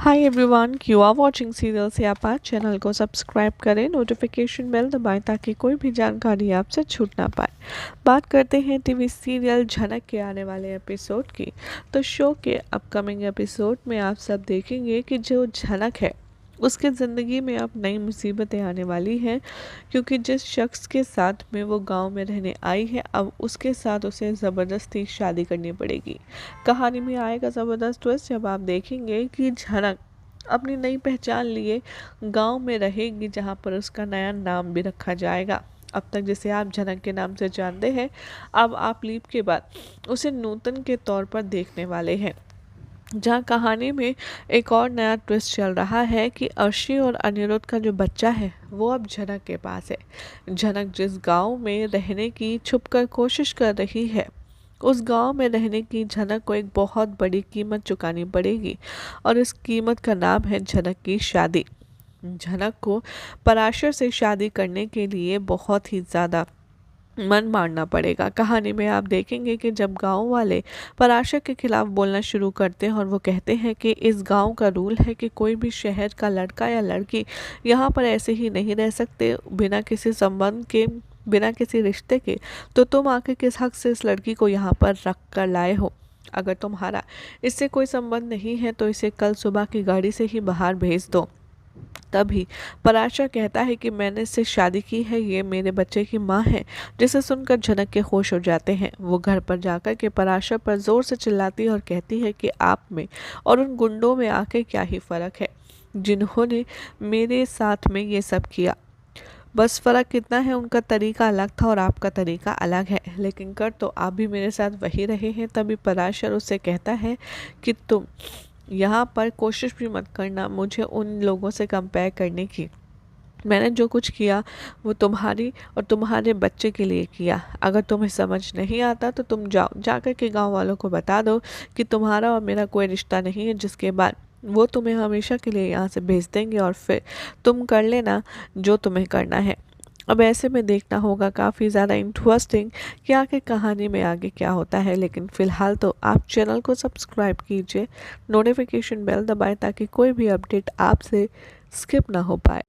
Hi everyone, you are watching serial Siyapa. Channel को subscribe करें, notification bell दबाएं ताकि कोई भी जानकारी आपसे छूट ना पाए। बात करते हैं टीवी सीरियल झनक के आने वाले एपिसोड की। तो शो के अपकमिंग एपिसोड में आप सब देखेंगे कि जो झनक है उसके ज़िंदगी में अब नई मुसीबतें आने वाली हैं, क्योंकि जिस शख्स के साथ में वो गांव में रहने आई है अब उसके साथ उसे ज़बरदस्ती शादी करनी पड़ेगी। कहानी में आएगा ज़बरदस्त ट्विस्ट जब आप देखेंगे कि झनक अपनी नई पहचान लिए गांव में रहेगी, जहां पर उसका नया नाम भी रखा जाएगा। अब तक जिसे आप झनक के नाम से जानते हैं, अब आप लीप के बाद उसे नूतन के तौर पर देखने वाले हैं। जहाँ कहानी में एक और नया ट्विस्ट चल रहा है कि अर्शी और अनिरुद्ध का जो बच्चा है वो अब झनक के पास है। झनक जिस गांव में रहने की छुपकर कोशिश कर रही है, उस गांव में रहने की झनक को एक बहुत बड़ी कीमत चुकानी पड़ेगी, और इस कीमत का नाम है झनक की शादी। झनक को पराशर से शादी करने के लिए बहुत ही ज़्यादा मन मारना पड़ेगा। कहानी में आप देखेंगे कि जब गांव वाले पराशर के खिलाफ बोलना शुरू करते हैं और वो कहते हैं कि इस गांव का रूल है कि कोई भी शहर का लड़का या लड़की यहाँ पर ऐसे ही नहीं रह सकते बिना किसी संबंध के, बिना किसी रिश्ते के, तो तुम आके किस हक से इस लड़की को यहाँ पर रख कर लाए हो? अगर तुम्हारा इससे कोई संबंध नहीं है तो इसे कल सुबह की गाड़ी से ही बाहर भेज दो। तभी पराशर कहता है कि मैंने इससे शादी की है, ये मेरे बच्चे की माँ है। जिसे सुनकर झनक के होश हो जाते हैं। वो घर पर जाकर के पराशर पर जोर से चिल्लाती है और कहती है कि आप में और उन गुंडों में आके क्या ही फर्क है जिन्होंने मेरे साथ में ये सब किया। बस फ़र्क कितना है, उनका तरीका अलग था और आपका तरीका अलग है, लेकिन कर तो आप भी मेरे साथ वही रहे हैं। तभी पराशर उससे कहता है कि तुम यहाँ पर कोशिश भी मत करना मुझे उन लोगों से कंपेयर करने की। मैंने जो कुछ किया वो तुम्हारी और तुम्हारे बच्चे के लिए किया। अगर तुम्हें समझ नहीं आता तो तुम जाओ, जाकर के गांव वालों को बता दो कि तुम्हारा और मेरा कोई रिश्ता नहीं है, जिसके बाद वो तुम्हें हमेशा के लिए यहाँ से भेज देंगे और फिर तुम कर लेना जो तुम्हें करना है। अब ऐसे में देखना होगा काफ़ी ज़्यादा इंटरेस्टिंग कि आगे कहानी में आगे क्या होता है। लेकिन फ़िलहाल तो आप चैनल को सब्सक्राइब कीजिए, नोटिफिकेशन बेल दबाएं ताकि कोई भी अपडेट आपसे स्किप ना हो पाए।